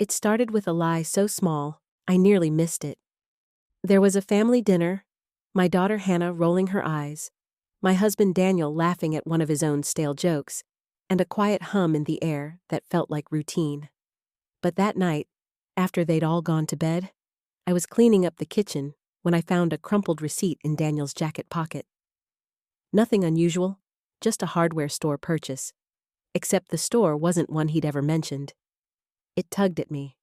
It started with a lie so small, I nearly missed it. There was a family dinner, my daughter Hannah rolling her eyes, my husband Daniel laughing at one of his own stale jokes, and a quiet hum in the air that felt like routine. But that night, after they'd all gone to bed, I was cleaning up the kitchen when I found a crumpled receipt in Daniel's jacket pocket. Nothing unusual, just a hardware store purchase. Except the store wasn't one he'd ever mentioned. It tugged at me.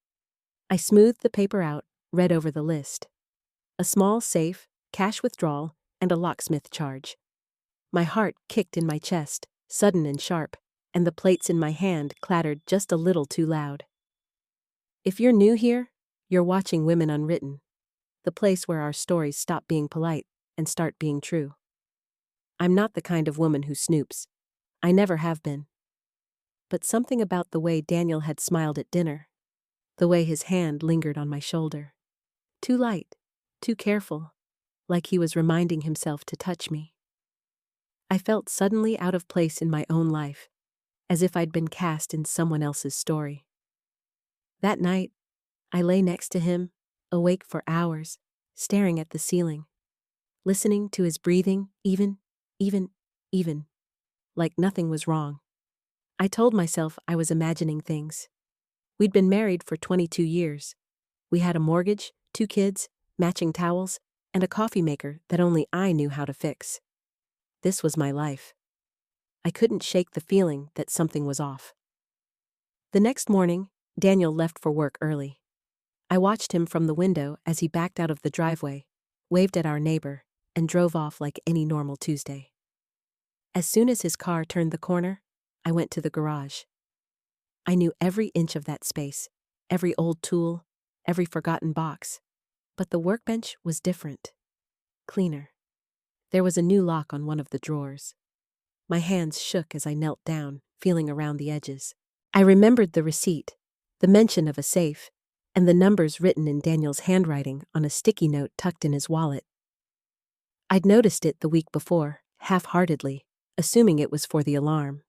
I smoothed the paper out, read over the list. A small safe, cash withdrawal, and a locksmith charge. My heart kicked in my chest, sudden and sharp, and the plates in my hand clattered just a little too loud. If you're new here, you're watching Women Unwritten, the place where our stories stop being polite and start being true. I'm not the kind of woman who snoops. I never have been. But something about the way Daniel had smiled at dinner, the way his hand lingered on my shoulder. Too light, too careful, like he was reminding himself to touch me. I felt suddenly out of place in my own life, as if I'd been cast in someone else's story. That night, I lay next to him, awake for hours, staring at the ceiling, listening to his breathing, even, like nothing was wrong. I told myself I was imagining things. We'd been married for 22 years. We had a mortgage, 2 kids, matching towels, and a coffee maker that only I knew how to fix. This was my life. I couldn't shake the feeling that something was off. The next morning, Daniel left for work early. I watched him from the window as he backed out of the driveway, waved at our neighbor, and drove off like any normal Tuesday. As soon as his car turned the corner, I went to the garage. I knew every inch of that space, every old tool, every forgotten box. But the workbench was different. Cleaner. There was a new lock on one of the drawers. My hands shook as I knelt down, feeling around the edges. I remembered the receipt, the mention of a safe, and the numbers written in Daniel's handwriting on a sticky note tucked in his wallet. I'd noticed it the week before, half-heartedly, assuming it was for the alarm.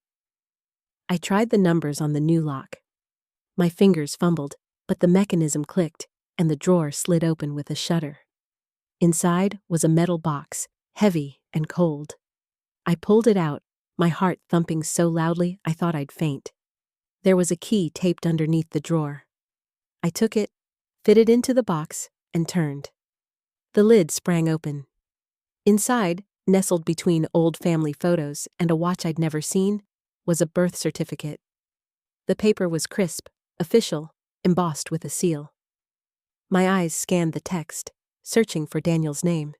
I tried the numbers on the new lock. My fingers fumbled, but the mechanism clicked, and the drawer slid open with a shudder. Inside was a metal box, heavy and cold. I pulled it out, my heart thumping so loudly I thought I'd faint. There was a key taped underneath the drawer. I took it, fitted into the box, and turned. The lid sprang open. Inside, nestled between old family photos and a watch I'd never seen, was a birth certificate. The paper was crisp, official, embossed with a seal. My eyes scanned the text, searching for Daniel's name.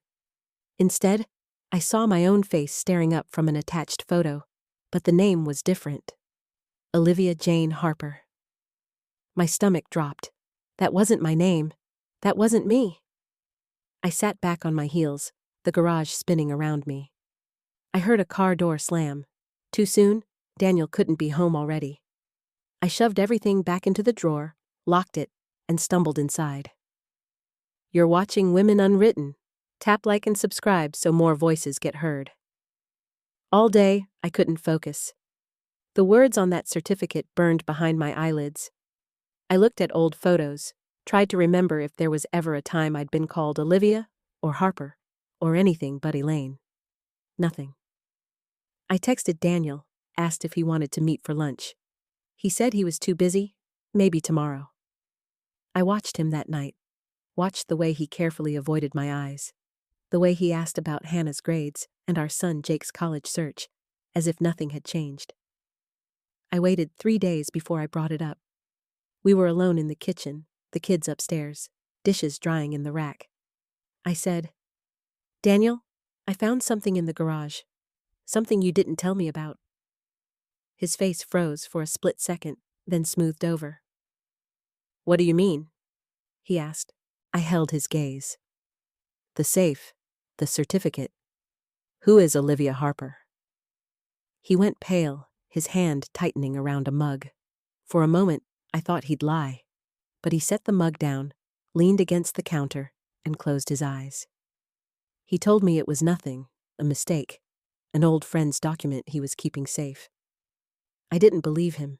Instead, I saw my own face staring up from an attached photo, but the name was different. Olivia Jane Harper. My stomach dropped. That wasn't my name. That wasn't me. I sat back on my heels, the garage spinning around me. I heard a car door slam. Too soon? Daniel couldn't be home already. I shoved everything back into the drawer, locked it, and stumbled inside. You're watching Women Unwritten. Tap like and subscribe so more voices get heard. All day, I couldn't focus. The words on that certificate burned behind my eyelids. I looked at old photos, tried to remember if there was ever a time I'd been called Olivia, or Harper, or anything but Elaine. Nothing. I texted Daniel, asked if he wanted to meet for lunch. He said he was too busy, maybe tomorrow. I watched him that night, watched the way he carefully avoided my eyes, the way he asked about Hannah's grades and our son Jake's college search, as if nothing had changed. I waited 3 days before I brought it up. We were alone in the kitchen, the kids upstairs, dishes drying in the rack. I said, Daniel, I found something in the garage. Something you didn't tell me about. His face froze for a split second, then smoothed over. What do you mean? He asked. I held his gaze. The safe, the certificate. Who is Olivia Harper? He went pale, his hand tightening around a mug. For a moment, I thought he'd lie. But he set the mug down, leaned against the counter, and closed his eyes. He told me it was nothing, a mistake, an old friend's document he was keeping safe. I didn't believe him.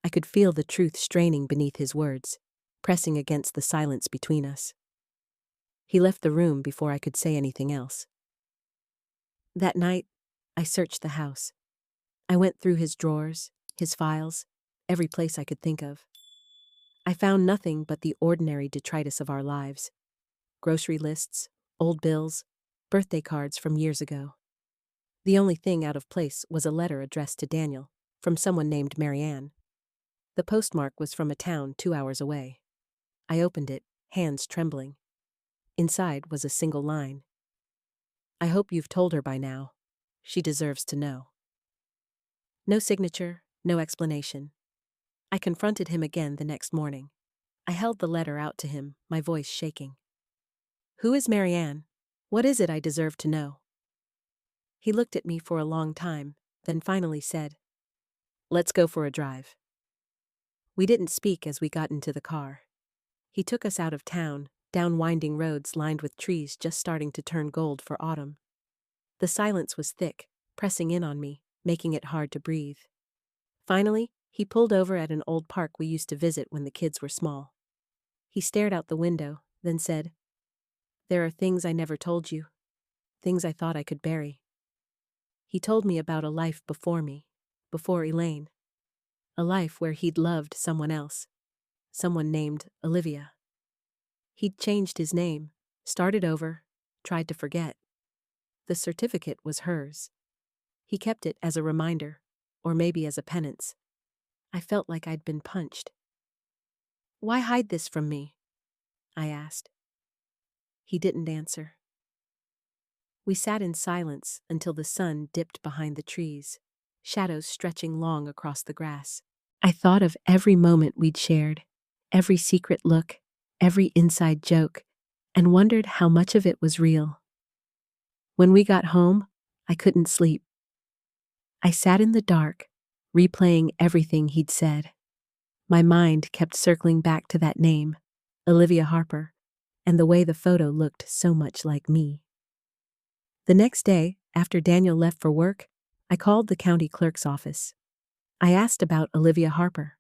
I could feel the truth straining beneath his words, pressing against the silence between us. He left the room before I could say anything else. That night, I searched the house. I went through his drawers, his files, every place I could think of. I found nothing but the ordinary detritus of our lives. Grocery lists, old bills, birthday cards from years ago. The only thing out of place was a letter addressed to Daniel, from someone named Marianne. The postmark was from a town 2 hours away. I opened it, hands trembling. Inside was a single line. I hope you've told her by now. She deserves to know. No signature, no explanation. I confronted him again the next morning. I held the letter out to him, my voice shaking. Who is Marianne? What is it I deserve to know? He looked at me for a long time, then finally said, "Let's go for a drive." We didn't speak as we got into the car. He took us out of town, down winding roads lined with trees just starting to turn gold for autumn. The silence was thick, pressing in on me, making it hard to breathe. Finally, he pulled over at an old park we used to visit when the kids were small. He stared out the window, then said, "There are things I never told you, things I thought I could bury." He told me about a life before me, before Elaine. A life where he'd loved someone else, someone named Olivia. He'd changed his name, started over, tried to forget. The certificate was hers. He kept it as a reminder, or maybe as a penance. I felt like I'd been punched. "Why hide this from me?" I asked. He didn't answer. We sat in silence until the sun dipped behind the trees, shadows stretching long across the grass. I thought of every moment we'd shared, every secret look, every inside joke, and wondered how much of it was real. When we got home, I couldn't sleep. I sat in the dark, replaying everything he'd said. My mind kept circling back to that name, Olivia Harper, and the way the photo looked so much like me. The next day, after Daniel left for work, I called the county clerk's office. I asked about Olivia Harper.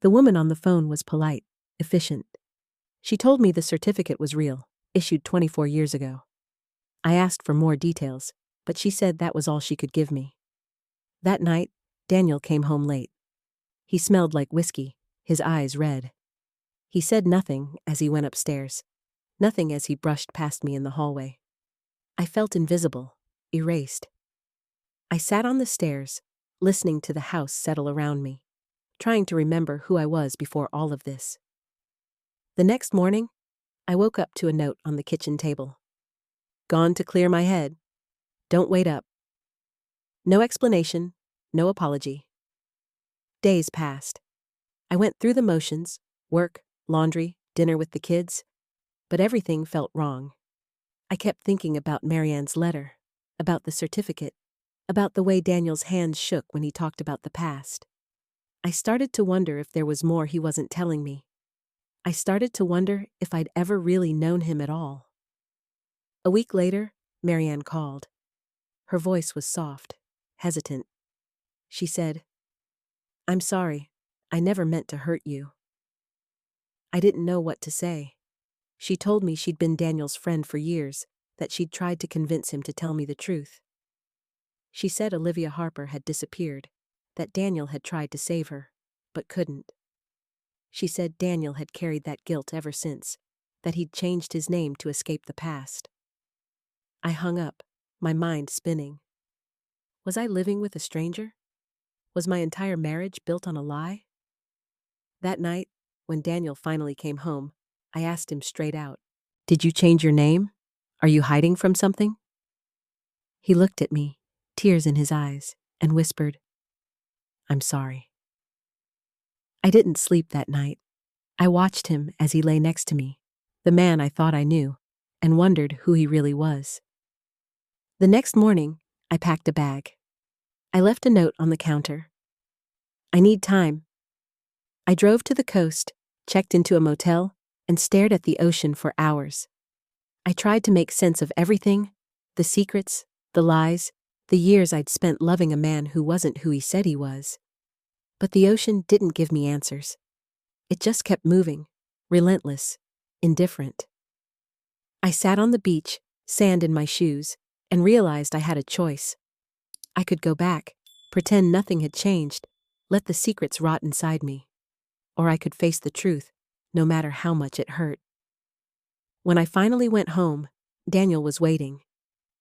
The woman on the phone was polite, efficient. She told me the certificate was real, issued 24 years ago. I asked for more details, but she said that was all she could give me. That night, Daniel came home late. He smelled like whiskey, his eyes red. He said nothing as he went upstairs, nothing as he brushed past me in the hallway. I felt invisible, erased. I sat on the stairs, listening to the house settle around me, trying to remember who I was before all of this. The next morning, I woke up to a note on the kitchen table. "Gone to clear my head. Don't wait up." No explanation, no apology. Days passed. I went through the motions, work, laundry, dinner with the kids, but everything felt wrong. I kept thinking about Marianne's letter, about the certificate, about the way Daniel's hands shook when he talked about the past. I started to wonder if there was more he wasn't telling me. I started to wonder if I'd ever really known him at all. A week later, Marianne called. Her voice was soft, hesitant. She said, "I'm sorry. I never meant to hurt you." I didn't know what to say. She told me she'd been Daniel's friend for years, that she'd tried to convince him to tell me the truth. She said Olivia Harper had disappeared, that Daniel had tried to save her, but couldn't. She said Daniel had carried that guilt ever since, that he'd changed his name to escape the past. I hung up, my mind spinning. Was I living with a stranger? Was my entire marriage built on a lie? That night, when Daniel finally came home, I asked him straight out, "Did you change your name? Are you hiding from something?" He looked at me, tears in his eyes, and whispered, "I'm sorry." I didn't sleep that night. I watched him as he lay next to me, the man I thought I knew, and wondered who he really was. The next morning, I packed a bag. I left a note on the counter. "I need time." I drove to the coast, checked into a motel, and stared at the ocean for hours. I tried to make sense of everything, the secrets, the lies, the years I'd spent loving a man who wasn't who he said he was. But the ocean didn't give me answers. It just kept moving, relentless, indifferent. I sat on the beach, sand in my shoes, and realized I had a choice. I could go back, pretend nothing had changed, let the secrets rot inside me. Or I could face the truth, no matter how much it hurt. When I finally went home, Daniel was waiting.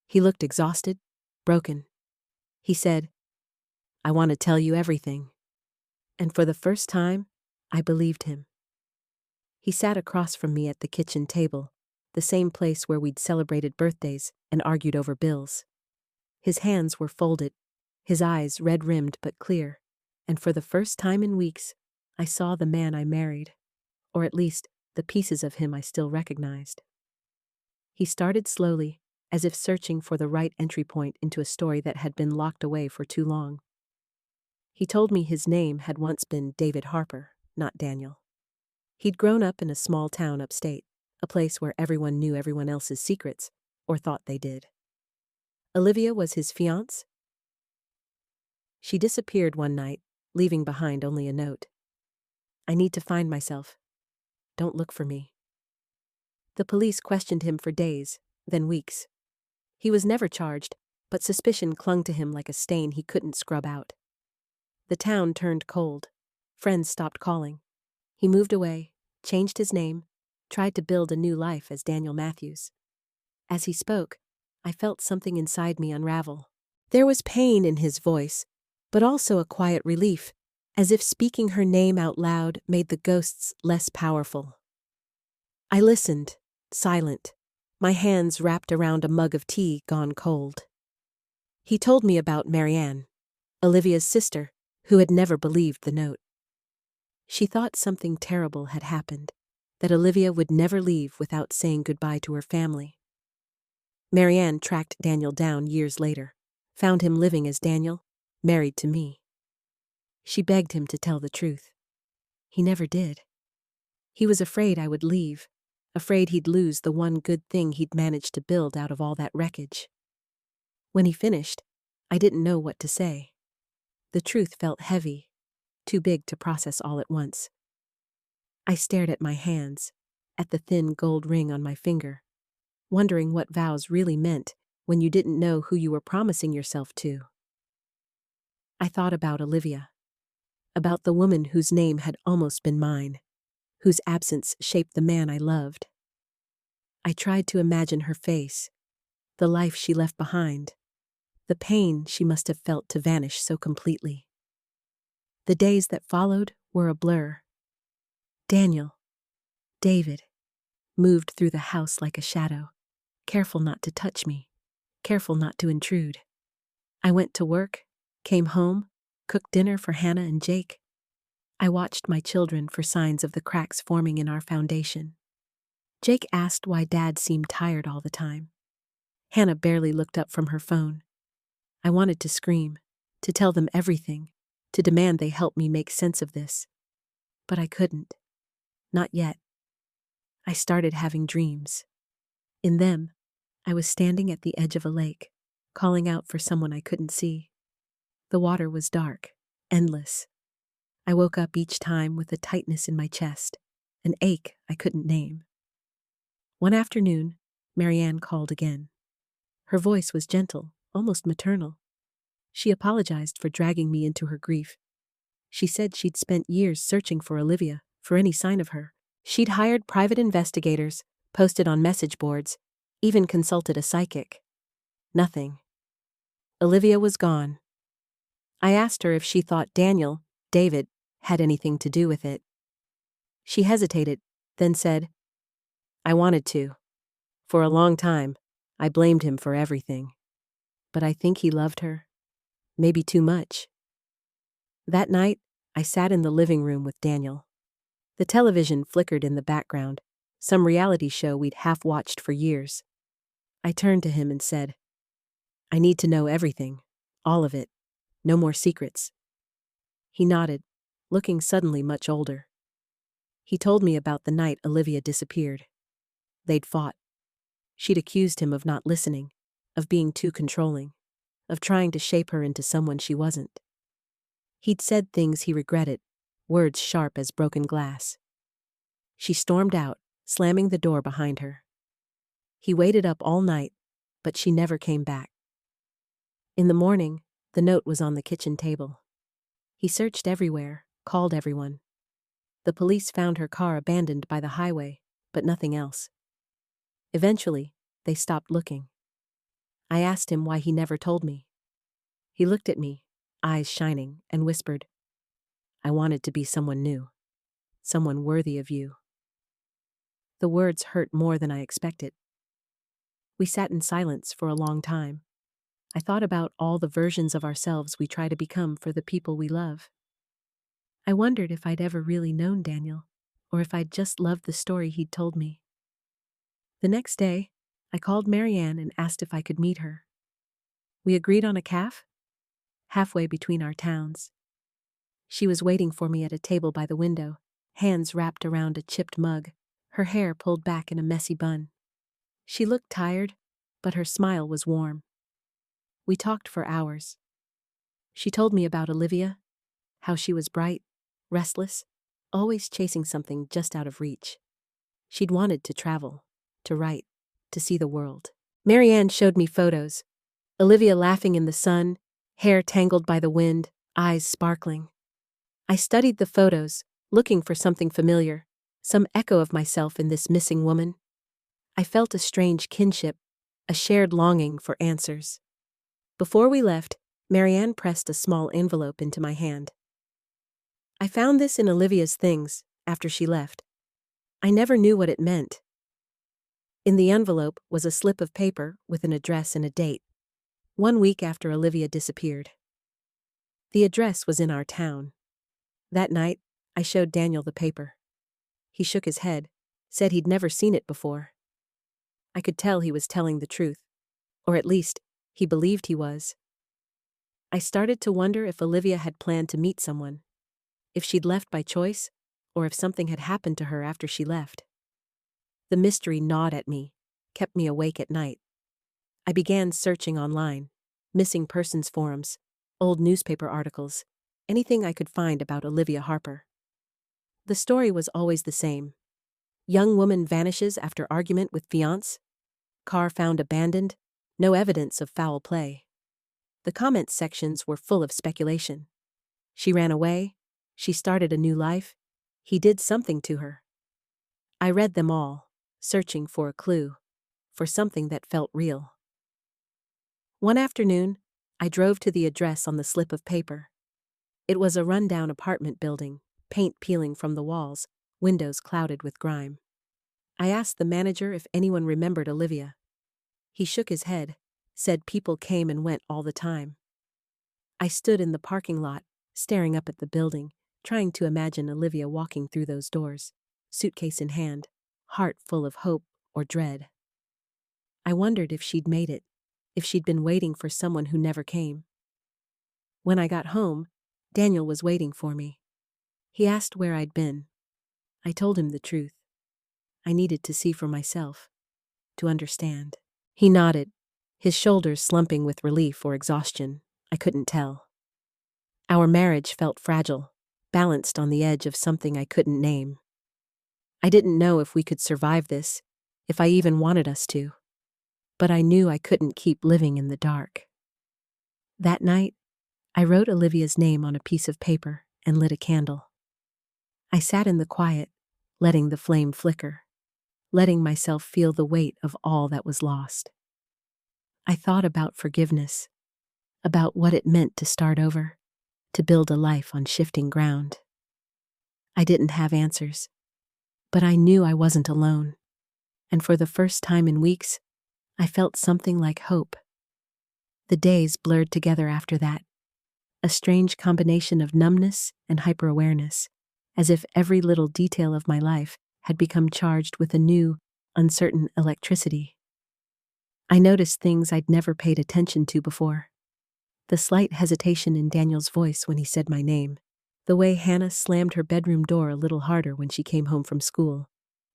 He looked exhausted, broken. He said, "I want to tell you everything." And for the first time, I believed him. He sat across from me at the kitchen table, the same place where we'd celebrated birthdays and argued over bills. His hands were folded, his eyes red-rimmed but clear, and for the first time in weeks, I saw the man I married, or at least the pieces of him I still recognized. He started slowly, as if searching for the right entry point into a story that had been locked away for too long. He told me his name had once been David Harper, not Daniel. He'd grown up in a small town upstate, a place where everyone knew everyone else's secrets, or thought they did. Olivia was his fiancée. She disappeared one night, leaving behind only a note. "I need to find myself. Don't look for me." The police questioned him for days, then weeks. He was never charged, but suspicion clung to him like a stain he couldn't scrub out. The town turned cold. Friends stopped calling. He moved away, changed his name, tried to build a new life as Daniel Matthews. As he spoke, I felt something inside me unravel. There was pain in his voice, but also a quiet relief, as if speaking her name out loud made the ghosts less powerful. I listened, silent, my hands wrapped around a mug of tea gone cold. He told me about Marianne, Olivia's sister, who had never believed the note. She thought something terrible had happened, that Olivia would never leave without saying goodbye to her family. Marianne tracked Daniel down years later, found him living as Daniel, married to me. She begged him to tell the truth. He never did. He was afraid I would leave, afraid he'd lose the one good thing he'd managed to build out of all that wreckage. When he finished, I didn't know what to say. The truth felt heavy, too big to process all at once. I stared at my hands, at the thin gold ring on my finger, wondering what vows really meant when you didn't know who you were promising yourself to. I thought about Olivia, about the woman whose name had almost been mine, whose absence shaped the man I loved. I tried to imagine her face, the life she left behind, the pain she must have felt to vanish so completely. The days that followed were a blur. Daniel, David, moved through the house like a shadow, careful not to touch me, careful not to intrude. I went to work, came home, cooked dinner for Hannah and Jake. I watched my children for signs of the cracks forming in our foundation. Jake asked why Dad seemed tired all the time. Hannah barely looked up from her phone. I wanted to scream, to tell them everything, to demand they help me make sense of this. But I couldn't. Not yet. I started having dreams. In them, I was standing at the edge of a lake, calling out for someone I couldn't see. The water was dark, endless. I woke up each time with a tightness in my chest, an ache I couldn't name. One afternoon, Marianne called again. Her voice was gentle, almost maternal. She apologized for dragging me into her grief. She said she'd spent years searching for Olivia, for any sign of her. She'd hired private investigators, posted on message boards, even consulted a psychic. Nothing. Olivia was gone. I asked her if she thought Daniel, David, had anything to do with it. She hesitated, then said, "I wanted to. For a long time, I blamed him for everything. But I think he loved her. Maybe too much." That night, I sat in the living room with Daniel. The television flickered in the background, some reality show we'd half-watched for years. I turned to him and said, "I need to know everything, all of it, no more secrets." He nodded, looking suddenly much older. He told me about the night Olivia disappeared. They'd fought. She'd accused him of not listening, of being too controlling, of trying to shape her into someone she wasn't. He'd said things he regretted, words sharp as broken glass. She stormed out, slamming the door behind her. He waited up all night, but she never came back. In the morning, the note was on the kitchen table. He searched everywhere, called everyone. The police found her car abandoned by the highway, but nothing else. Eventually, they stopped looking. I asked him why he never told me. He looked at me, eyes shining, and whispered, "I wanted to be someone new, someone worthy of you." The words hurt more than I expected. We sat in silence for a long time. I thought about all the versions of ourselves we try to become for the people we love. I wondered if I'd ever really known Daniel, or if I'd just loved the story he'd told me. The next day, I called Marianne and asked if I could meet her. We agreed on a cafe, halfway between our towns. She was waiting for me at a table by the window, hands wrapped around a chipped mug, her hair pulled back in a messy bun. She looked tired, but her smile was warm. We talked for hours. She told me about Olivia, how she was bright, restless, always chasing something just out of reach. She'd wanted to travel, to write, to see the world. Marianne showed me photos. Olivia laughing in the sun, hair tangled by the wind, eyes sparkling. I studied the photos, looking for something familiar, some echo of myself in this missing woman. I felt a strange kinship, a shared longing for answers. Before we left, Marianne pressed a small envelope into my hand. "I found this in Olivia's things, after she left. I never knew what it meant." In the envelope was a slip of paper with an address and a date, 1 week after Olivia disappeared. The address was in our town. That night, I showed Daniel the paper. He shook his head, said he'd never seen it before. I could tell he was telling the truth, or at least, he believed he was. I started to wonder if Olivia had planned to meet someone, if she'd left by choice, or if something had happened to her after she left. The mystery gnawed at me, kept me awake at night. I began searching online, missing persons forums, old newspaper articles, anything I could find about Olivia Harper. The story was always the same. Young woman vanishes after argument with fiancé. Car found abandoned, no evidence of foul play. The comment sections were full of speculation. She ran away, she started a new life, he did something to her. I read them all, searching for a clue, for something that felt real. One afternoon, I drove to the address on the slip of paper. It was a rundown apartment building, paint peeling from the walls, windows clouded with grime. I asked the manager if anyone remembered Olivia. He shook his head, said people came and went all the time. I stood in the parking lot, staring up at the building, trying to imagine Olivia walking through those doors, suitcase in hand, heart full of hope or dread. I wondered if she'd made it, if she'd been waiting for someone who never came. When I got home, Daniel was waiting for me. He asked where I'd been. I told him the truth. I needed to see for myself, to understand. He nodded, his shoulders slumping with relief or exhaustion. I couldn't tell. Our marriage felt fragile, balanced on the edge of something I couldn't name. I didn't know if we could survive this, if I even wanted us to. But I knew I couldn't keep living in the dark. That night, I wrote Olivia's name on a piece of paper and lit a candle. I sat in the quiet, letting the flame flicker, letting myself feel the weight of all that was lost. I thought about forgiveness, about what it meant to start over, to build a life on shifting ground. I didn't have answers, but I knew I wasn't alone, and for the first time in weeks, I felt something like hope. The days blurred together after that, a strange combination of numbness and hyper-awareness, as if every little detail of my life had become charged with a new, uncertain electricity. I noticed things I'd never paid attention to before. The slight hesitation in Daniel's voice when he said my name, the way Hannah slammed her bedroom door a little harder when she came home from school,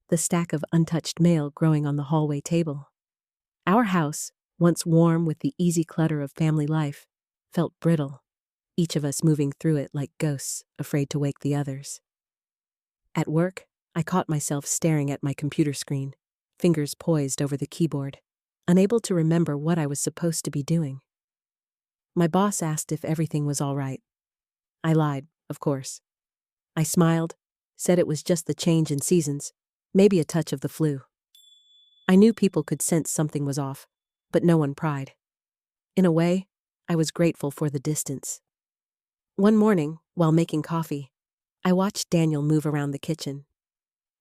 the stack of untouched mail growing on the hallway table. Our house, once warm with the easy clutter of family life, felt brittle. each of us moving through it like ghosts, afraid to wake the others. At work, I caught myself staring at my computer screen, fingers poised over the keyboard, unable to remember what I was supposed to be doing. My boss asked if everything was all right. I lied, of course. I smiled, said it was just the change in seasons, maybe a touch of the flu. I knew people could sense something was off, but no one pried. In a way, I was grateful for the distance. One morning, while making coffee, I watched Daniel move around the kitchen.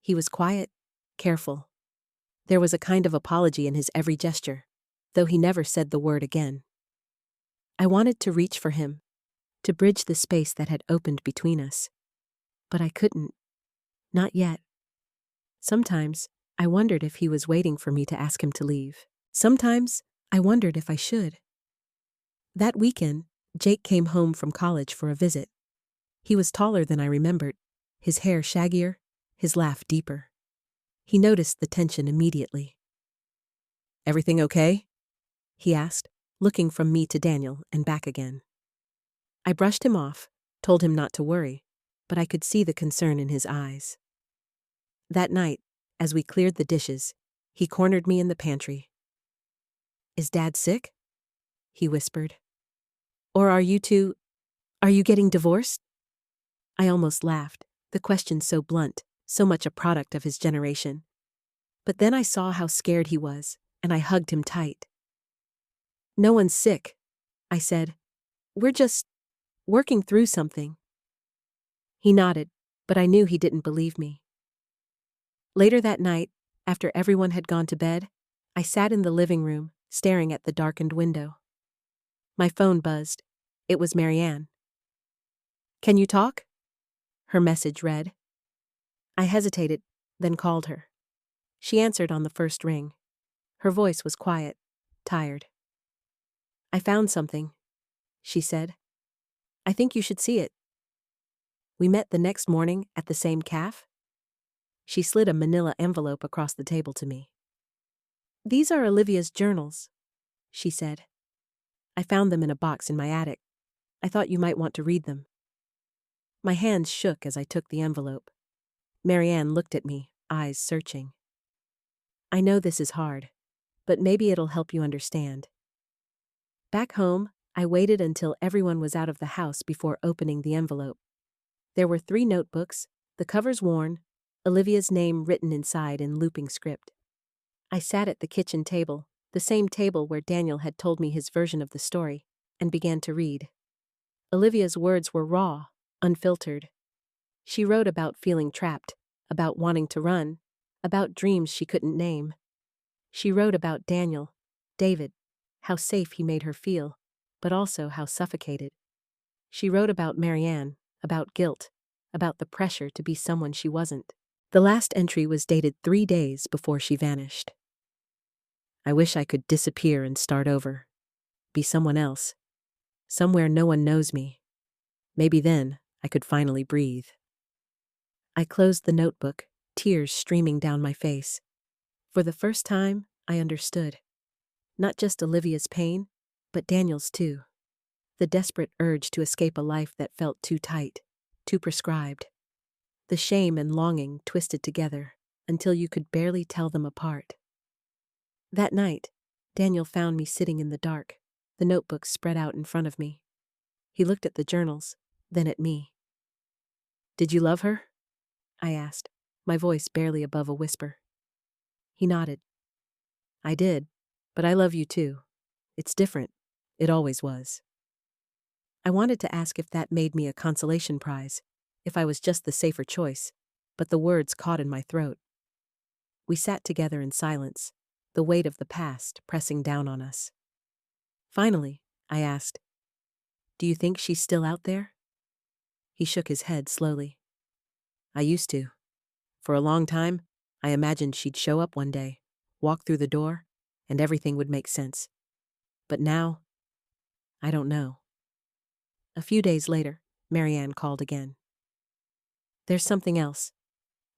He was quiet, careful. There was a kind of apology in his every gesture, though he never said the word again. I wanted to reach for him, to bridge the space that had opened between us. But I couldn't. Not yet. Sometimes, I wondered if he was waiting for me to ask him to leave. Sometimes, I wondered if I should. That weekend, Jake came home from college for a visit. He was taller than I remembered, his hair shaggier, his laugh deeper. He noticed the tension immediately. "Everything okay?" he asked, looking from me to Daniel and back again. I brushed him off, told him not to worry, but I could see the concern in his eyes. That night, as we cleared the dishes, he cornered me in the pantry. "Is Dad sick?" he whispered. "Or are you getting divorced?" I almost laughed, the question so blunt, so much a product of his generation. But then I saw how scared he was, and I hugged him tight. "No one's sick," I said. "We're just working through something." He nodded, but I knew he didn't believe me. Later that night, after everyone had gone to bed, I sat in the living room, staring at the darkened window. My phone buzzed. It was Marianne. "Can you talk?" her message read. I hesitated, then called her. She answered on the first ring. Her voice was quiet, tired. "I found something," she said. "I think you should see it." We met the next morning at the same cafe. She slid a manila envelope across the table to me. "These are Olivia's journals," she said. "I found them in a box in my attic. I thought you might want to read them." My hands shook as I took the envelope. Marianne looked at me, eyes searching. "I know this is hard, but maybe it'll help you understand." Back home, I waited until everyone was out of the house before opening the envelope. There were 3 notebooks, the covers worn, Olivia's name written inside in looping script. I sat at the kitchen table, the same table where Daniel had told me his version of the story, and began to read. Olivia's words were raw, unfiltered. She wrote about feeling trapped, about wanting to run, about dreams she couldn't name. She wrote about Daniel, David, how safe he made her feel, but also how suffocated. She wrote about Marianne, about guilt, about the pressure to be someone she wasn't. The last entry was dated 3 days before she vanished. "I wish I could disappear and start over. Be someone else. Somewhere no one knows me. Maybe then I could finally breathe." I closed the notebook, tears streaming down my face. For the first time, I understood. Not just Olivia's pain, but Daniel's too. The desperate urge to escape a life that felt too tight, too prescribed. The shame and longing twisted together until you could barely tell them apart. That night, Daniel found me sitting in the dark, the notebook spread out in front of me. He looked at the journals, then at me. "Did you love her?" I asked, my voice barely above a whisper. He nodded. "I did, but I love you too. It's different. It always was." I wanted to ask if that made me a consolation prize, if I was just the safer choice, but the words caught in my throat. We sat together in silence, the weight of the past pressing down on us. Finally, I asked, "Do you think she's still out there?" He shook his head slowly. "I used to. For a long time, I imagined she'd show up one day, walk through the door, and everything would make sense. But now, I don't know." A few days later, Marianne called again. "There's something else,"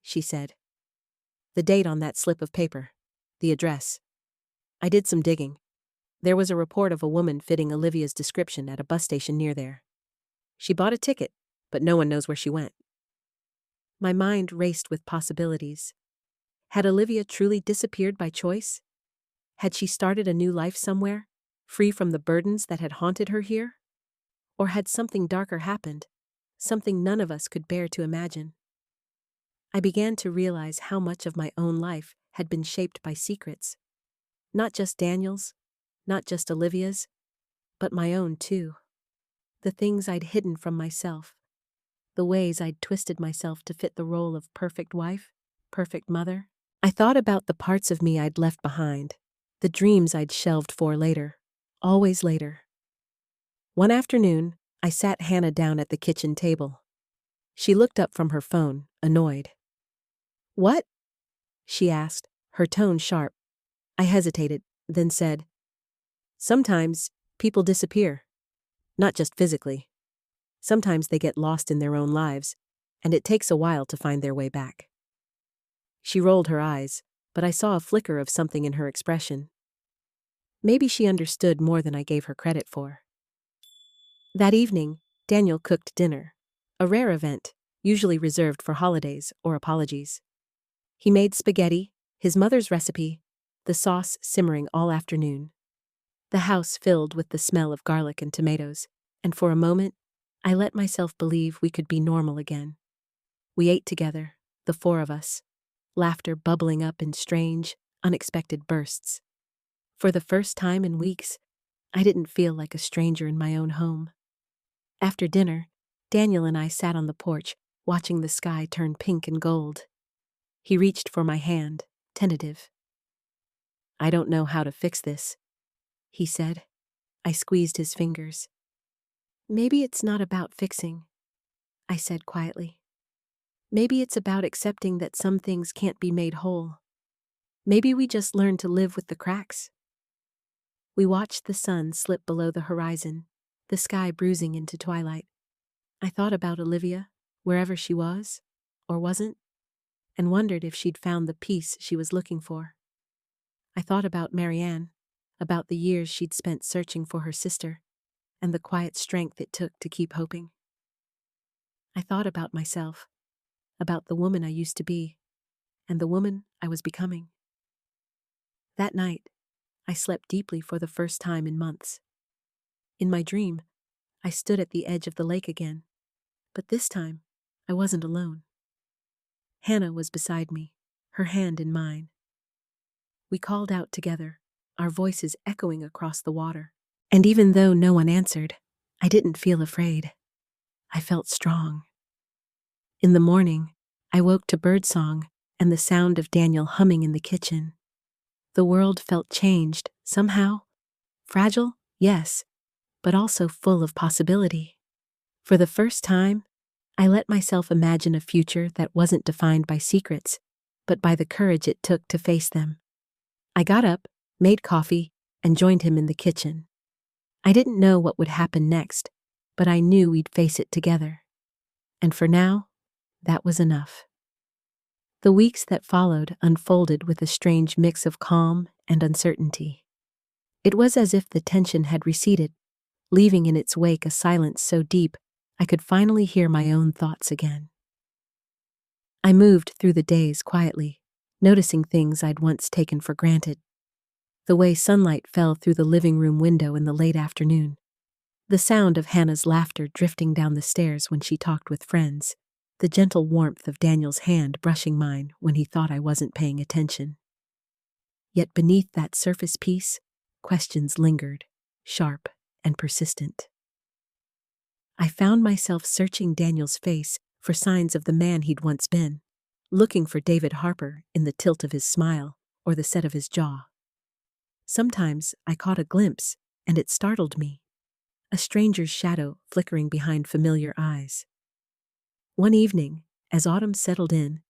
she said. "The date on that slip of paper. The address. I did some digging. There was a report of a woman fitting Olivia's description at a bus station near there. She bought a ticket, but no one knows where she went. My mind raced with possibilities. Had Olivia truly disappeared by choice? Had she started a new life somewhere, free from the burdens that had haunted her here? Or had something darker happened, something none of us could bear to imagine? I began to realize how much of my own life had been shaped by secrets. Not just Daniel's, not just Olivia's, but my own too. The things I'd hidden from myself, the ways I'd twisted myself to fit the role of perfect wife, perfect mother. I thought about the parts of me I'd left behind, the dreams I'd shelved for later, always later. One afternoon, I sat Hannah down at the kitchen table. She looked up from her phone, annoyed. "What?" she asked, her tone sharp. I hesitated, then said, "Sometimes people disappear. Not just physically. Sometimes they get lost in their own lives, and it takes a while to find their way back." She rolled her eyes, but I saw a flicker of something in her expression. Maybe she understood more than I gave her credit for. That evening, Daniel cooked dinner, a rare event, usually reserved for holidays or apologies. He made spaghetti, his mother's recipe, the sauce simmering all afternoon. The house filled with the smell of garlic and tomatoes, and for a moment, I let myself believe we could be normal again. We ate together, the four of us, laughter bubbling up in strange, unexpected bursts. For the first time in weeks, I didn't feel like a stranger in my own home. After dinner, Daniel and I sat on the porch, watching the sky turn pink and gold. He reached for my hand, tentative. "I don't know how to fix this," he said. I squeezed his fingers. "Maybe it's not about fixing," I said quietly. "Maybe it's about accepting that some things can't be made whole. Maybe we just learn to live with the cracks." We watched the sun slip below the horizon, the sky bruising into twilight. I thought about Olivia, wherever she was, or wasn't, and wondered if she'd found the peace she was looking for. I thought about Marianne, about the years she'd spent searching for her sister, and the quiet strength it took to keep hoping. I thought about myself, about the woman I used to be, and the woman I was becoming. That night, I slept deeply for the first time in months. In my dream, I stood at the edge of the lake again, but this time, I wasn't alone. Hannah was beside me, her hand in mine. We called out together, our voices echoing across the water. And even though no one answered, I didn't feel afraid. I felt strong. In the morning, I woke to birdsong and the sound of Daniel humming in the kitchen. The world felt changed, somehow. Fragile, yes, but also full of possibility. For the first time, I let myself imagine a future that wasn't defined by secrets, but by the courage it took to face them. I got up, made coffee, and joined him in the kitchen. I didn't know what would happen next, but I knew we'd face it together. And for now, that was enough. The weeks that followed unfolded with a strange mix of calm and uncertainty. It was as if the tension had receded, leaving in its wake a silence so deep I could finally hear my own thoughts again. I moved through the days quietly, noticing things I'd once taken for granted. The way sunlight fell through the living room window in the late afternoon. The sound of Hannah's laughter drifting down the stairs when she talked with friends. The gentle warmth of Daniel's hand brushing mine when he thought I wasn't paying attention. Yet beneath that surface peace, questions lingered, sharp and persistent. I found myself searching Daniel's face for signs of the man he'd once been, looking for David Harper in the tilt of his smile or the set of his jaw. Sometimes I caught a glimpse, and it startled me, a stranger's shadow flickering behind familiar eyes. One evening, as autumn settled in,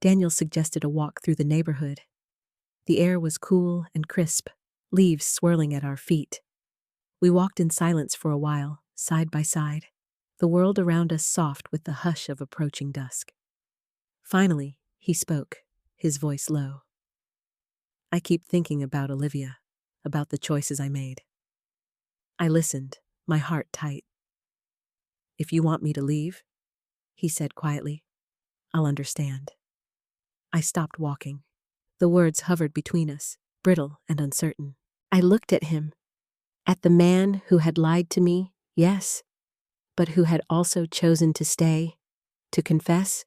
Daniel suggested a walk through the neighborhood. The air was cool and crisp, leaves swirling at our feet. We walked in silence for a while, side by side, the world around us soft with the hush of approaching dusk. Finally, he spoke, his voice low. "I keep thinking about Olivia, about the choices I made." I listened, my heart tight. If you want me to leave, he said quietly, I'll understand. I stopped walking. The words hovered between us, brittle and uncertain. I looked at him, at the man who had lied to me, yes, but who had also chosen to stay, to confess,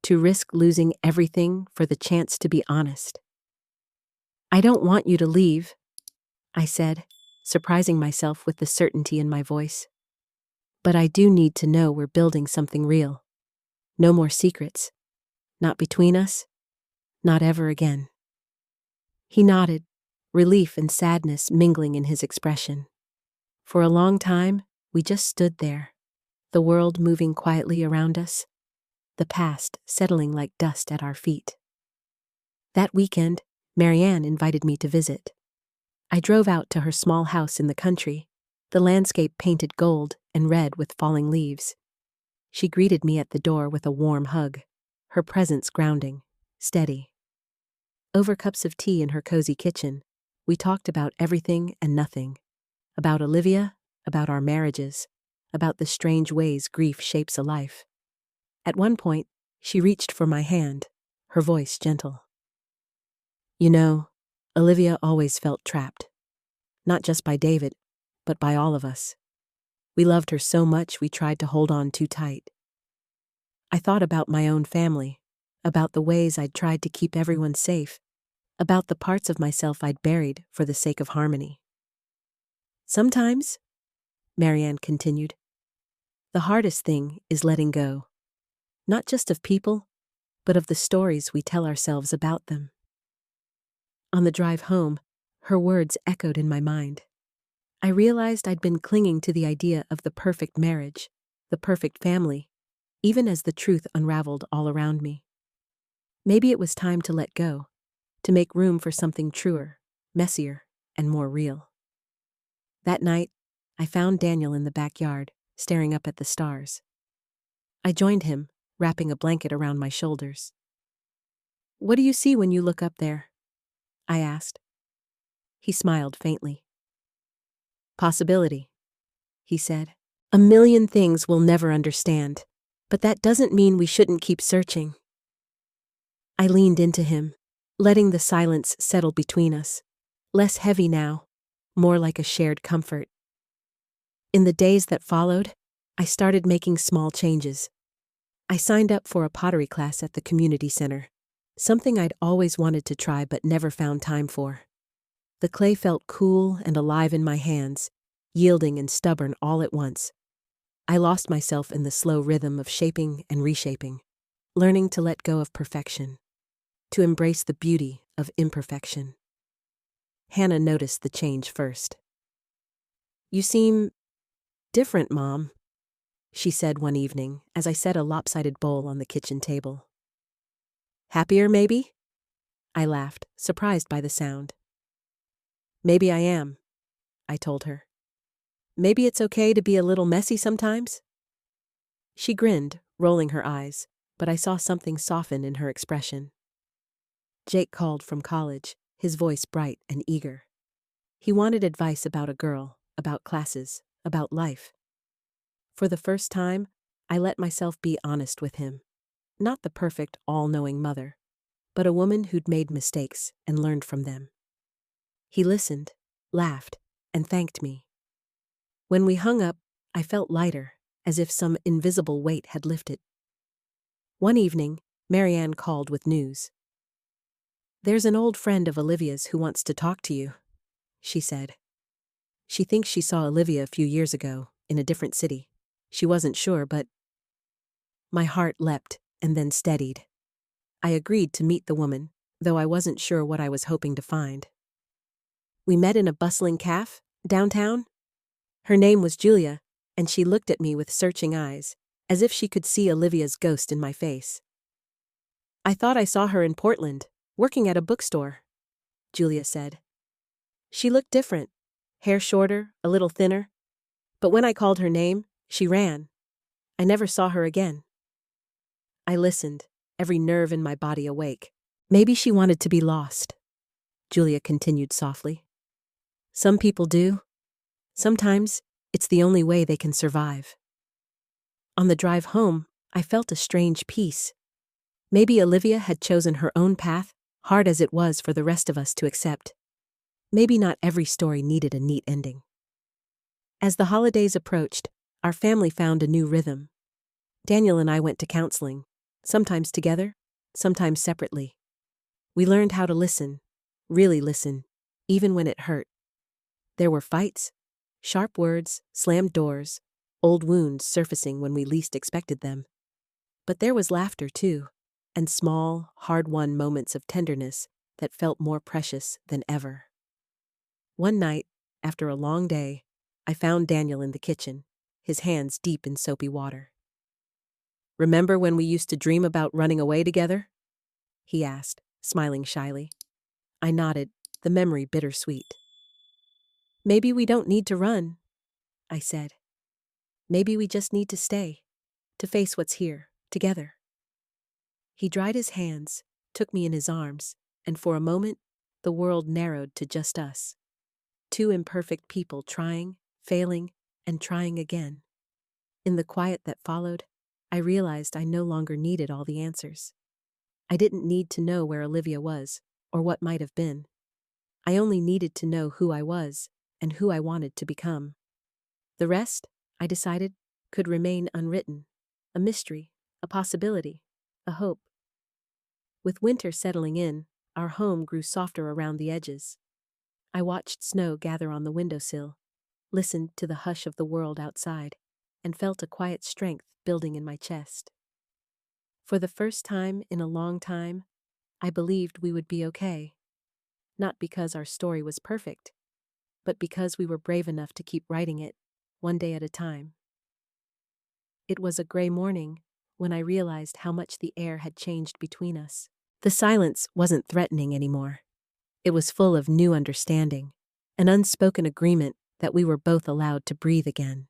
to risk losing everything for the chance to be honest. I don't want you to leave, I said, surprising myself with the certainty in my voice. But I do need to know we're building something real. No more secrets. Not between us. Not ever again. He nodded, relief and sadness mingling in his expression. For a long time, we just stood there, the world moving quietly around us, the past settling like dust at our feet. That weekend, Marianne invited me to visit. I drove out to her small house in the country, the landscape painted gold and red with falling leaves. She greeted me at the door with a warm hug, her presence grounding, steady. Over cups of tea in her cozy kitchen, we talked about everything and nothing. About Olivia, about our marriages, about the strange ways grief shapes a life. At one point, she reached for my hand, her voice gentle. You know, Olivia always felt trapped. Not just by David, but by all of us. We loved her so much we tried to hold on too tight. I thought about my own family, about the ways I'd tried to keep everyone safe, about the parts of myself I'd buried for the sake of harmony. Sometimes, Marianne continued, the hardest thing is letting go. Not just of people, but of the stories we tell ourselves about them. On the drive home, her words echoed in my mind. I realized I'd been clinging to the idea of the perfect marriage, the perfect family, even as the truth unraveled all around me. Maybe it was time to let go, to make room for something truer, messier, and more real. That night, I found Daniel in the backyard, staring up at the stars. I joined him, wrapping a blanket around my shoulders. What do you see when you look up there? I asked. He smiled faintly. Possibility, he said. A million things we'll never understand, but that doesn't mean we shouldn't keep searching. I leaned into him, letting the silence settle between us, less heavy now, more like a shared comfort. In the days that followed, I started making small changes. I signed up for a pottery class at the community center, something I'd always wanted to try but never found time for. The clay felt cool and alive in my hands, yielding and stubborn all at once. I lost myself in the slow rhythm of shaping and reshaping, learning to let go of perfection, to embrace the beauty of imperfection. Hannah noticed the change first. You seem different, Mom, she said one evening as I set a lopsided bowl on the kitchen table. Happier, maybe? I laughed, surprised by the sound. Maybe I am, I told her. Maybe it's okay to be a little messy sometimes? She grinned, rolling her eyes, but I saw something soften in her expression. Jake called from college, his voice bright and eager. He wanted advice about a girl, about classes, about life. For the first time, I let myself be honest with him. Not the perfect, all-knowing mother, but a woman who'd made mistakes and learned from them. He listened, laughed, and thanked me. When we hung up, I felt lighter, as if some invisible weight had lifted. One evening, Marianne called with news. There's an old friend of Olivia's who wants to talk to you, she said. She thinks she saw Olivia a few years ago, in a different city. She wasn't sure, but... My heart leapt and then steadied. I agreed to meet the woman, though I wasn't sure what I was hoping to find. We met in a bustling cafe, downtown. Her name was Julia, and she looked at me with searching eyes, as if she could see Olivia's ghost in my face. I thought I saw her in Portland, working at a bookstore, Julia said. She looked different, hair shorter, a little thinner. But when I called her name, she ran. I never saw her again. I listened, every nerve in my body awake. Maybe she wanted to be lost, Julia continued softly. Some people do. Sometimes, it's the only way they can survive. On the drive home, I felt a strange peace. Maybe Olivia had chosen her own path, hard as it was for the rest of us to accept. Maybe not every story needed a neat ending. As the holidays approached, our family found a new rhythm. Daniel and I went to counseling, sometimes together, sometimes separately. We learned how to listen, really listen, even when it hurt. There were fights, sharp words, slammed doors, old wounds surfacing when we least expected them. But there was laughter too, and small, hard-won moments of tenderness that felt more precious than ever. One night, after a long day, I found Daniel in the kitchen, his hands deep in soapy water. "Remember when we used to dream about running away together?" he asked, smiling shyly. I nodded, the memory bittersweet. "Maybe we don't need to run," I said. "Maybe we just need to stay, to face what's here, together." He dried his hands, took me in his arms, and for a moment, the world narrowed to just us. Two imperfect people trying, failing, and trying again. In the quiet that followed, I realized I no longer needed all the answers. I didn't need to know where Olivia was, or what might have been. I only needed to know who I was, and who I wanted to become. The rest, I decided, could remain unwritten. A mystery, a possibility, a hope. With winter settling in, our home grew softer around the edges. I watched snow gather on the windowsill, listened to the hush of the world outside, and felt a quiet strength building in my chest. For the first time in a long time, I believed we would be okay. Not because our story was perfect, but because we were brave enough to keep writing it, one day at a time. It was a gray morning when I realized how much the air had changed between us. The silence wasn't threatening anymore. It was full of new understanding, an unspoken agreement that we were both allowed to breathe again.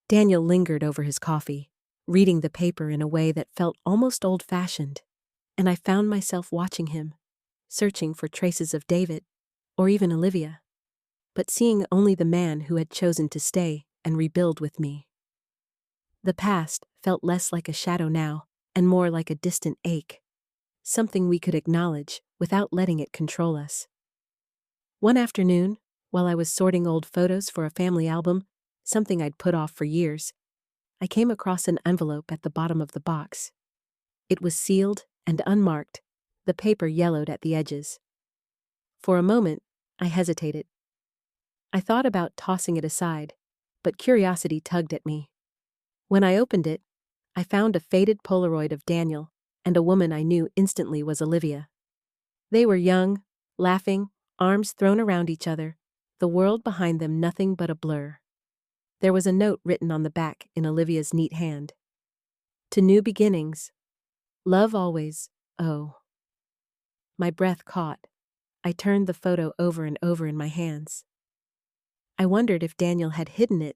Daniel lingered over his coffee, reading the paper in a way that felt almost old-fashioned, and I found myself watching him, searching for traces of David, or even Olivia, but seeing only the man who had chosen to stay and rebuild with me. The past felt less like a shadow now, and more like a distant ache, something we could acknowledge without letting it control us. One afternoon, while I was sorting old photos for a family album, something I'd put off for years, I came across an envelope at the bottom of the box. It was sealed and unmarked, the paper yellowed at the edges. For a moment, I hesitated. I thought about tossing it aside, but curiosity tugged at me. When I opened it, I found a faded Polaroid of Daniel and a woman I knew instantly was Olivia. They were young, laughing, arms thrown around each other, the world behind them nothing but a blur. There was a note written on the back in Olivia's neat hand. "To new beginnings. Love always, oh." My breath caught. I turned the photo over and over in my hands. I wondered if Daniel had hidden it,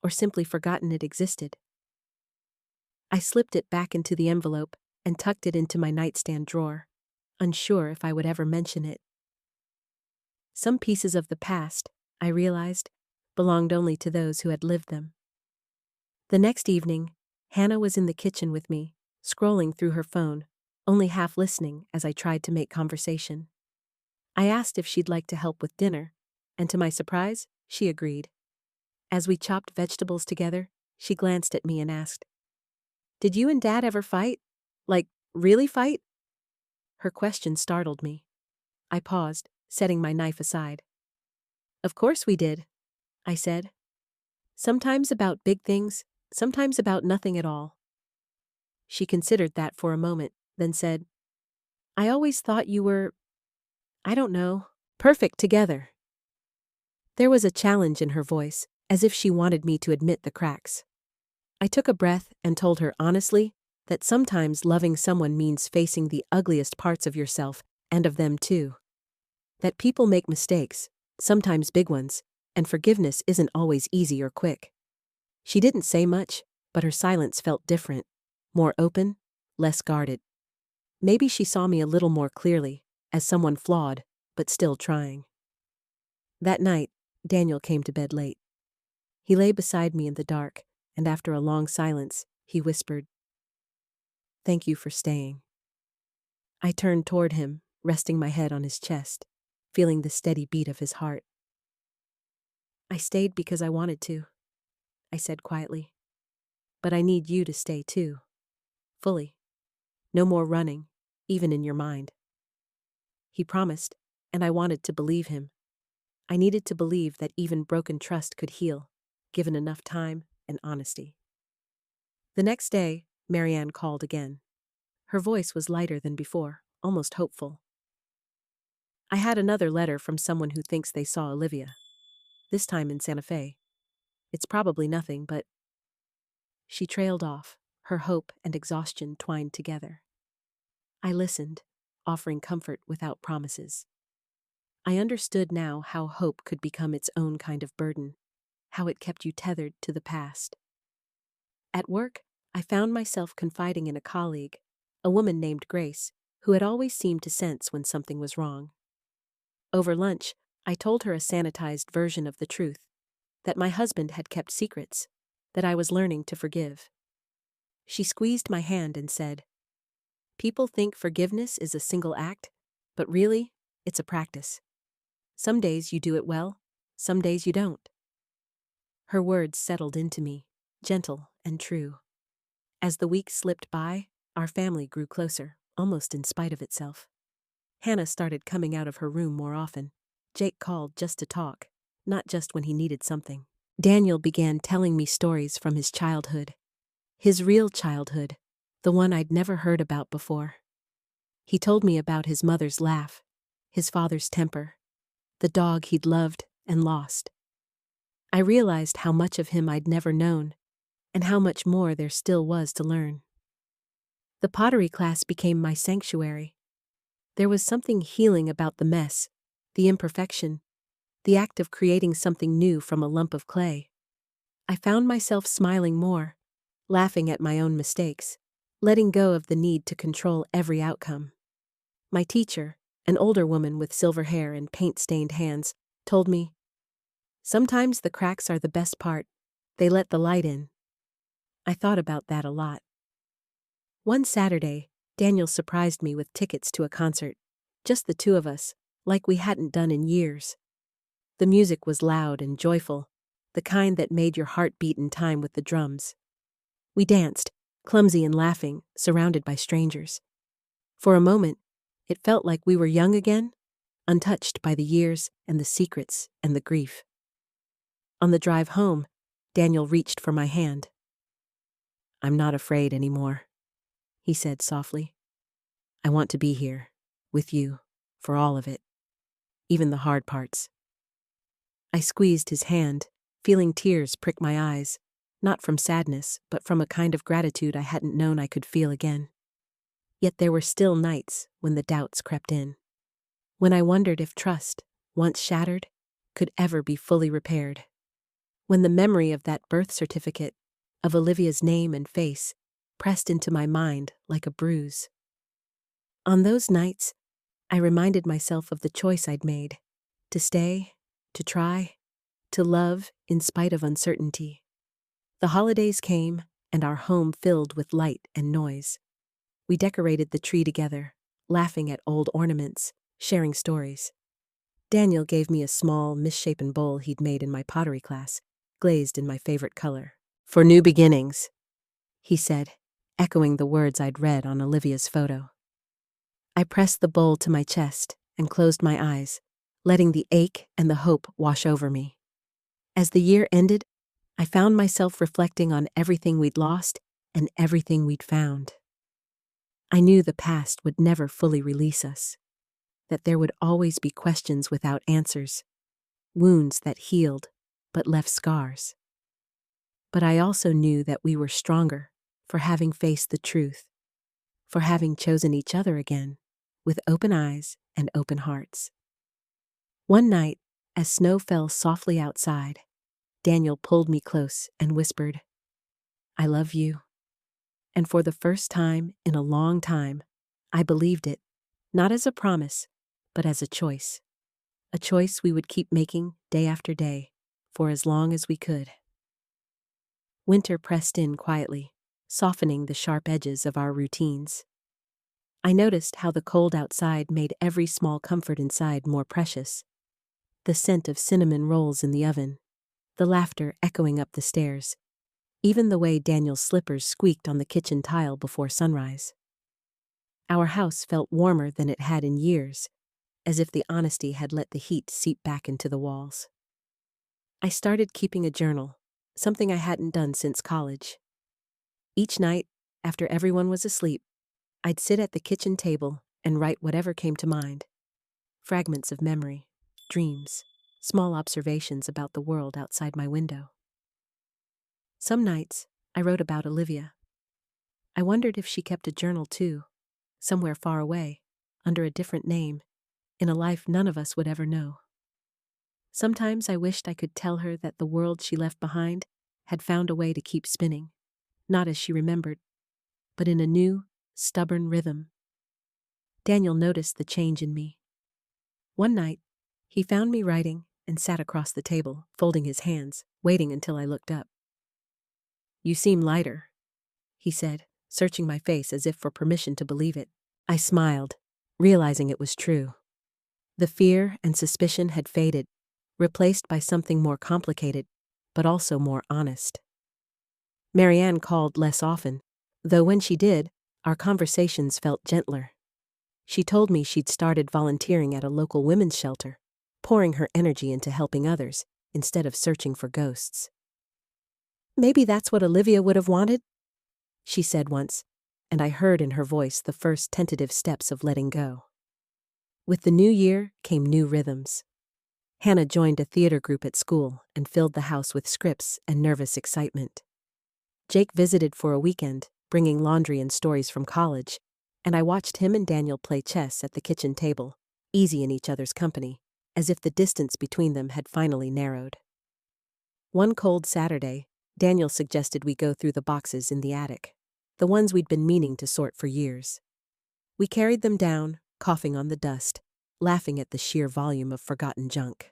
or simply forgotten it existed. I slipped it back into the envelope and tucked it into my nightstand drawer, unsure if I would ever mention it. Some pieces of the past, I realized, belonged only to those who had lived them. The next evening, Hannah was in the kitchen with me, scrolling through her phone, only half listening as I tried to make conversation. I asked if she'd like to help with dinner, and to my surprise, she agreed. As we chopped vegetables together, she glanced at me and asked, "Did you and Dad ever fight? Like, really fight?" Her question startled me. I paused, setting my knife aside. "Of course we did," I said. "Sometimes about big things, sometimes about nothing at all." She considered that for a moment, then said, "I always thought you were, I don't know, perfect together." There was a challenge in her voice, as if she wanted me to admit the cracks. I took a breath and told her honestly that sometimes loving someone means facing the ugliest parts of yourself and of them too. That people make mistakes, sometimes big ones, and forgiveness isn't always easy or quick. She didn't say much, but her silence felt different, more open, less guarded. Maybe she saw me a little more clearly, as someone flawed, but still trying. That night, Daniel came to bed late. He lay beside me in the dark, and after a long silence, he whispered, "Thank you for staying." I turned toward him, resting my head on his chest, feeling the steady beat of his heart. "I stayed because I wanted to," I said quietly. "But I need you to stay too. Fully. No more running, even in your mind." He promised, and I wanted to believe him. I needed to believe that even broken trust could heal, given enough time and honesty. The next day, Marianne called again. Her voice was lighter than before, almost hopeful. "I had another letter from someone who thinks they saw Olivia. This time in Santa Fe. It's probably nothing, but—" She trailed off, her hope and exhaustion twined together. I listened, offering comfort without promises. I understood now how hope could become its own kind of burden, how it kept you tethered to the past. At work, I found myself confiding in a colleague, a woman named Grace, who had always seemed to sense when something was wrong. Over lunch, I told her a sanitized version of the truth, that my husband had kept secrets, that I was learning to forgive. She squeezed my hand and said, "People think forgiveness is a single act, but really, it's a practice. Some days you do it well, some days you don't." Her words settled into me, gentle and true. As the weeks slipped by, our family grew closer, almost in spite of itself. Hannah started coming out of her room more often. Jake called just to talk, not just when he needed something. Daniel began telling me stories from his childhood. His real childhood, the one I'd never heard about before. He told me about his mother's laugh, his father's temper, the dog he'd loved and lost. I realized how much of him I'd never known, and how much more there still was to learn. The pottery class became my sanctuary. There was something healing about the mess, the imperfection, the act of creating something new from a lump of clay. I found myself smiling more, laughing at my own mistakes, letting go of the need to control every outcome. My teacher, an older woman with silver hair and paint-stained hands, told me, "Sometimes the cracks are the best part. They let the light in." I thought about that a lot. One Saturday, Daniel surprised me with tickets to a concert, just the two of us, like we hadn't done in years. The music was loud and joyful, the kind that made your heart beat in time with the drums. We danced, clumsy and laughing, surrounded by strangers. For a moment, it felt like we were young again, untouched by the years and the secrets and the grief. On the drive home, Daniel reached for my hand. "I'm not afraid anymore," he said softly. "I want to be here, with you, for all of it, even the hard parts." I squeezed his hand, feeling tears prick my eyes, not from sadness, but from a kind of gratitude I hadn't known I could feel again. Yet there were still nights when the doubts crept in, when I wondered if trust, once shattered, could ever be fully repaired. When the memory of that birth certificate, of Olivia's name and face, pressed into my mind like a bruise. On those nights, I reminded myself of the choice I'd made, to stay, to try, to love in spite of uncertainty. The holidays came, and our home filled with light and noise. We decorated the tree together, laughing at old ornaments, sharing stories. Daniel gave me a small, misshapen bowl he'd made in my pottery class, glazed in my favorite color. "For new beginnings," he said, echoing the words I'd read on Olivia's photo. I pressed the bowl to my chest and closed my eyes, letting the ache and the hope wash over me. As the year ended, I found myself reflecting on everything we'd lost and everything we'd found. I knew the past would never fully release us, that there would always be questions without answers, wounds that healed but left scars. But I also knew that we were stronger for having faced the truth, for having chosen each other again, with open eyes and open hearts. One night, as snow fell softly outside, Daniel pulled me close and whispered, "I love you." And for the first time in a long time, I believed it, not as a promise, but as a choice we would keep making day after day, for as long as we could. Winter pressed in quietly, softening the sharp edges of our routines. I noticed how the cold outside made every small comfort inside more precious. The scent of cinnamon rolls in the oven, the laughter echoing up the stairs, even the way Daniel's slippers squeaked on the kitchen tile before sunrise. Our house felt warmer than it had in years, as if the honesty had let the heat seep back into the walls. I started keeping a journal, something I hadn't done since college. Each night, after everyone was asleep, I'd sit at the kitchen table and write whatever came to mind. Fragments of memory, dreams, small observations about the world outside my window. Some nights, I wrote about Olivia. I wondered if she kept a journal too, somewhere far away, under a different name, in a life none of us would ever know. Sometimes I wished I could tell her that the world she left behind had found a way to keep spinning, not as she remembered, but in a new, stubborn rhythm. Daniel noticed the change in me. One night, he found me writing and sat across the table, folding his hands, waiting until I looked up. "You seem lighter," he said, searching my face as if for permission to believe it. I smiled, realizing it was true. The fear and suspicion had faded, replaced by something more complicated, but also more honest. Marianne called less often, though when she did, our conversations felt gentler. She told me she'd started volunteering at a local women's shelter, pouring her energy into helping others instead of searching for ghosts. "Maybe that's what Olivia would have wanted," she said once, and I heard in her voice the first tentative steps of letting go. With the new year came new rhythms. Hannah joined a theater group at school and filled the house with scripts and nervous excitement. Jake visited for a weekend, bringing laundry and stories from college, and I watched him and Daniel play chess at the kitchen table, easy in each other's company, as if the distance between them had finally narrowed. One cold Saturday, Daniel suggested we go through the boxes in the attic, the ones we'd been meaning to sort for years. We carried them down, coughing on the dust, laughing at the sheer volume of forgotten junk.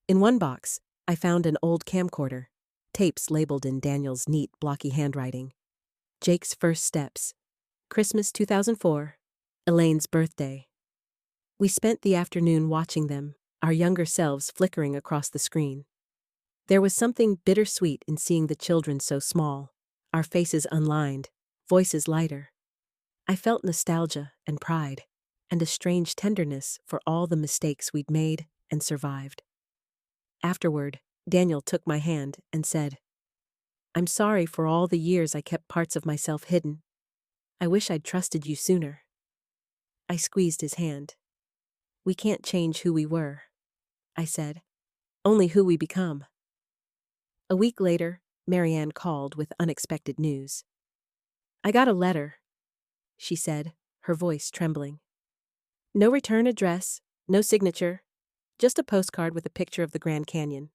In one box, I found an old camcorder, tapes labeled in Daniel's neat, blocky handwriting. Jake's first steps. Christmas 2004. Elaine's birthday. We spent the afternoon watching them, our younger selves flickering across the screen. There was something bittersweet in seeing the children so small, our faces unlined, voices lighter. I felt nostalgia and pride, and a strange tenderness for all the mistakes we'd made and survived. Afterward, Daniel took my hand and said, "I'm sorry for all the years I kept parts of myself hidden. I wish I'd trusted you sooner." I squeezed his hand. "We can't change who we were," I said. "Only who we become." A week later, Marianne called with unexpected news. "I got a letter," she said, her voice trembling. "No return address, no signature, just a postcard with a picture of the Grand Canyon.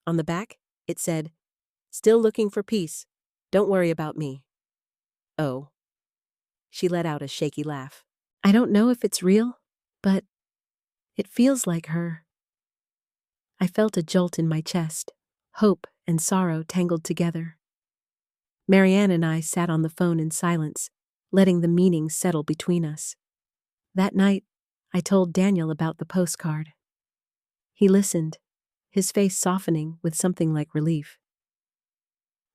On the back, it said, 'Still looking for peace. Don't worry about me.'" "Oh." She let out a shaky laugh. "I don't know if it's real, but it feels like her." I felt a jolt in my chest, hope and sorrow tangled together. Marianne and I sat on the phone in silence, letting the meaning settle between us. That night, I told Daniel about the postcard. He listened, his face softening with something like relief.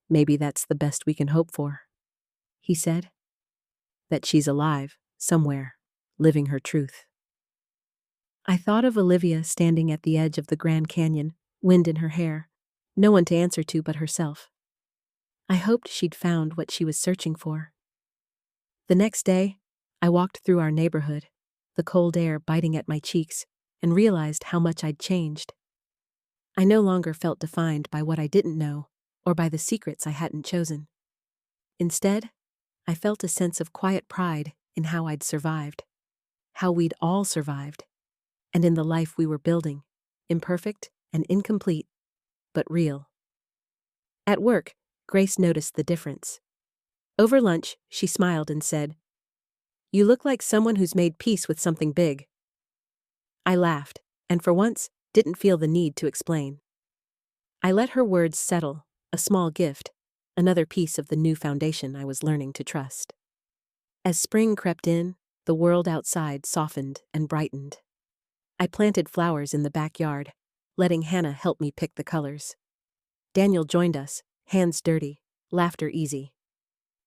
"Maybe that's the best we can hope for," he said. "That she's alive, somewhere, living her truth." I thought of Olivia standing at the edge of the Grand Canyon, wind in her hair, no one to answer to but herself. I hoped she'd found what she was searching for. The next day, I walked through our neighborhood, the cold air biting at my cheeks, and realized how much I'd changed. I no longer felt defined by what I didn't know, or by the secrets I hadn't chosen. Instead, I felt a sense of quiet pride in how I'd survived, how we'd all survived, and in the life we were building, imperfect and incomplete, but real. At work, Grace noticed the difference. Over lunch, she smiled and said, "You look like someone who's made peace with something big." I laughed, and for once, didn't feel the need to explain. I let her words settle, a small gift, another piece of the new foundation I was learning to trust. As spring crept in, the world outside softened and brightened. I planted flowers in the backyard, letting Hannah help me pick the colors. Daniel joined us, hands dirty, laughter easy.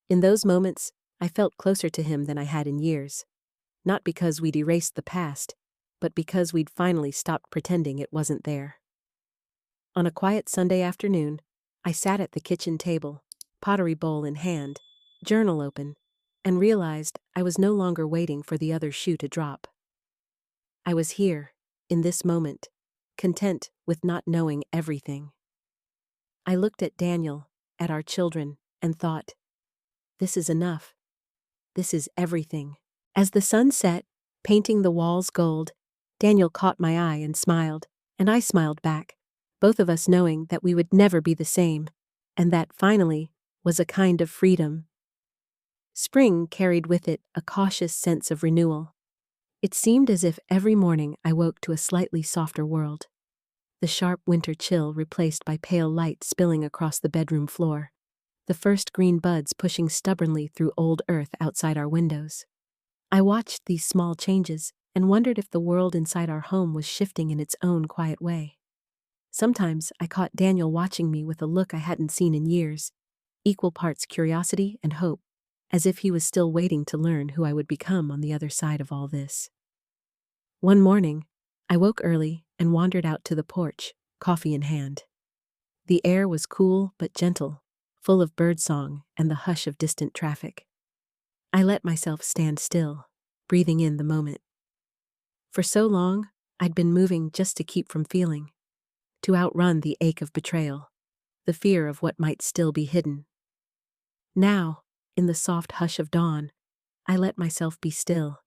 In those moments, I felt closer to him than I had in years, not because we'd erased the past, but because we'd finally stopped pretending it wasn't there. On a quiet Sunday afternoon, I sat at the kitchen table, pottery bowl in hand, journal open, and realized I was no longer waiting for the other shoe to drop. I was here, in this moment, content with not knowing everything. I looked at Daniel, at our children, and thought, this is enough. This is everything. As the sun set, painting the walls gold, Daniel caught my eye and smiled, and I smiled back, both of us knowing that we would never be the same, and that, finally, was a kind of freedom. Spring carried with it a cautious sense of renewal. It seemed as if every morning I woke to a slightly softer world. The sharp winter chill replaced by pale light spilling across the bedroom floor, the first green buds pushing stubbornly through old earth outside our windows. I watched these small changes and wondered if the world inside our home was shifting in its own quiet way. Sometimes I caught Daniel watching me with a look I hadn't seen in years, equal parts curiosity and hope, as if he was still waiting to learn who I would become on the other side of all this. One morning, I woke early and wandered out to the porch, coffee in hand. The air was cool but gentle, full of birdsong and the hush of distant traffic. I let myself stand still, breathing in the moment. For so long, I'd been moving just to keep from feeling, to outrun the ache of betrayal, the fear of what might still be hidden. Now, in the soft hush of dawn, I let myself be still,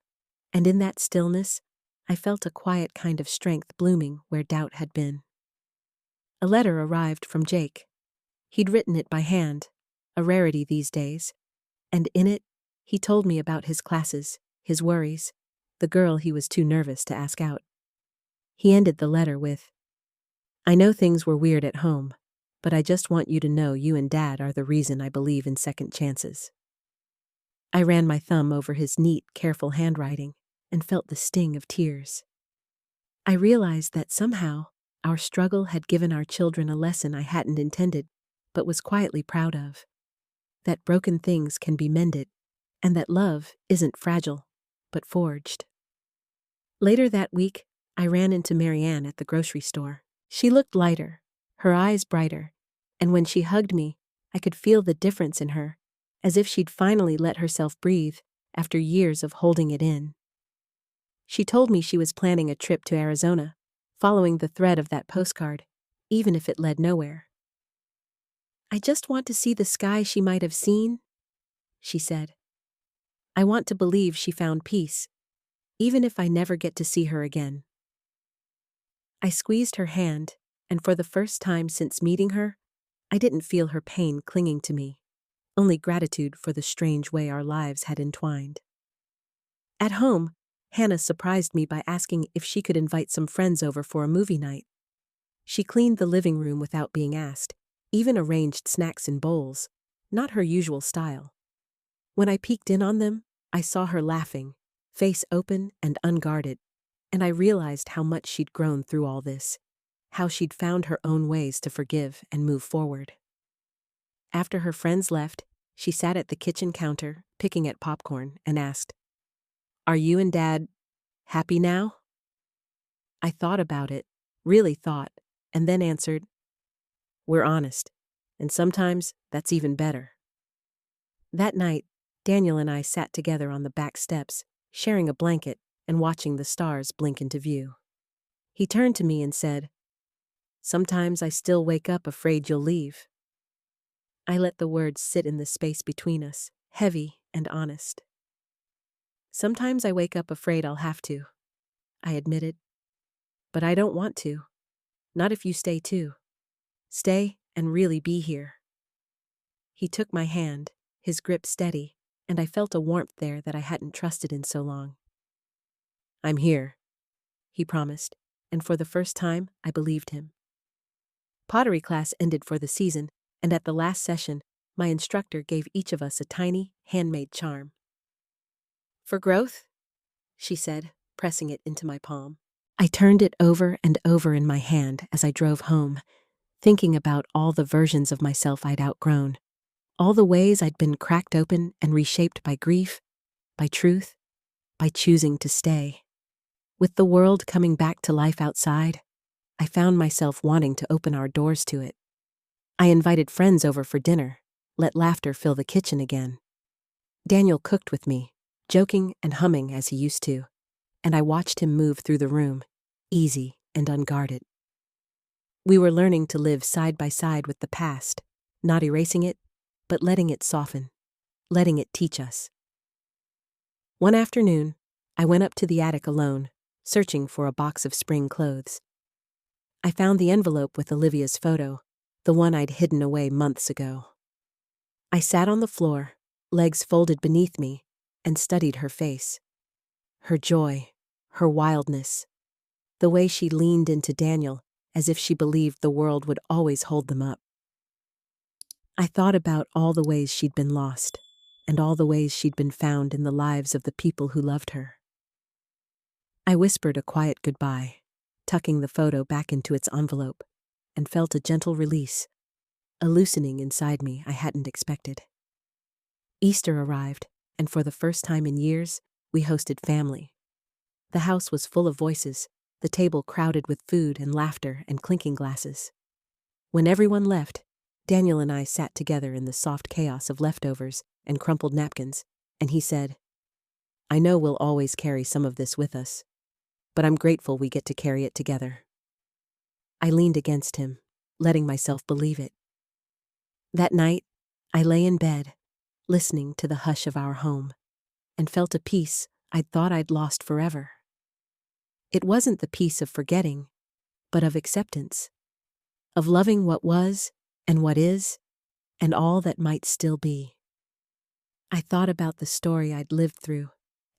and in that stillness, I felt a quiet kind of strength blooming where doubt had been. A letter arrived from Jake. He'd written it by hand, a rarity these days, and in it, he told me about his classes, his worries, the girl he was too nervous to ask out. He ended the letter with, "I know things were weird at home, but I just want you to know you and Dad are the reason I believe in second chances." I ran my thumb over his neat, careful handwriting and felt the sting of tears. I realized that somehow our struggle had given our children a lesson I hadn't intended, but was quietly proud of. That broken things can be mended, and that love isn't fragile, but forged. Later that week, I ran into Marianne at the grocery store. She looked lighter, her eyes brighter, and when she hugged me, I could feel the difference in her, as if she'd finally let herself breathe after years of holding it in. She told me she was planning a trip to Arizona, following the thread of that postcard, even if it led nowhere. "I just want to see the sky she might have seen," she said. "I want to believe she found peace, even if I never get to see her again." I squeezed her hand, and for the first time since meeting her, I didn't feel her pain clinging to me, only gratitude for the strange way our lives had entwined. At home, Hannah surprised me by asking if she could invite some friends over for a movie night. She cleaned the living room without being asked, even arranged snacks in bowls, not her usual style. When I peeked in on them, I saw her laughing, face open and unguarded, and I realized how much she'd grown through all this, how she'd found her own ways to forgive and move forward. After her friends left, she sat at the kitchen counter, picking at popcorn, and asked, "Are you and Dad happy now?" I thought about it, really thought, and then answered, "We're honest, and sometimes that's even better." That night, Daniel and I sat together on the back steps, sharing a blanket and watching the stars blink into view. He turned to me and said, "Sometimes I still wake up afraid you'll leave." I let the words sit in the space between us, heavy and honest. "Sometimes I wake up afraid I'll have to," I admitted. "But I don't want to. Not if you stay too. Stay and really be here." He took my hand, his grip steady, and I felt a warmth there that I hadn't trusted in so long. "I'm here," he promised, and for the first time, I believed him. Pottery class ended for the season, and at the last session, My instructor gave each of us a tiny, handmade charm. "For growth?" she said, pressing it into my palm. I turned it over and over in my hand as I drove home, thinking about all the versions of myself I'd outgrown, all the ways I'd been cracked open and reshaped by grief, by truth, by choosing to stay. With the world coming back to life outside, I found myself wanting to open our doors to it. I invited friends over for dinner, let laughter fill the kitchen again. Daniel cooked with me, joking and humming as he used to, and I watched him move through the room, easy and unguarded. We were learning to live side by side with the past, not erasing it, but letting it soften, letting it teach us. One afternoon, I went up to the attic alone, searching for a box of spring clothes. I found the envelope with Olivia's photo, the one I'd hidden away months ago. I sat on the floor, legs folded beneath me, and studied her face. Her joy, her wildness, the way she leaned into Daniel as if she believed the world would always hold them up. I thought about all the ways she'd been lost, and all the ways she'd been found in the lives of the people who loved her. I whispered a quiet goodbye, tucking the photo back into its envelope, and felt a gentle release, a loosening inside me I hadn't expected. Easter arrived, and for the first time in years, we hosted family. The house was full of voices, the table crowded with food and laughter and clinking glasses. When everyone left, Daniel and I sat together in the soft chaos of leftovers and crumpled napkins, and he said, "I know we'll always carry some of this with us, but I'm grateful we get to carry it together." I leaned against him, letting myself believe it. That night, I lay in bed, listening to the hush of our home, and felt a peace I'd thought I'd lost forever. It wasn't the peace of forgetting, but of acceptance, of loving what was and what is, and all that might still be. I thought about the story I'd lived through,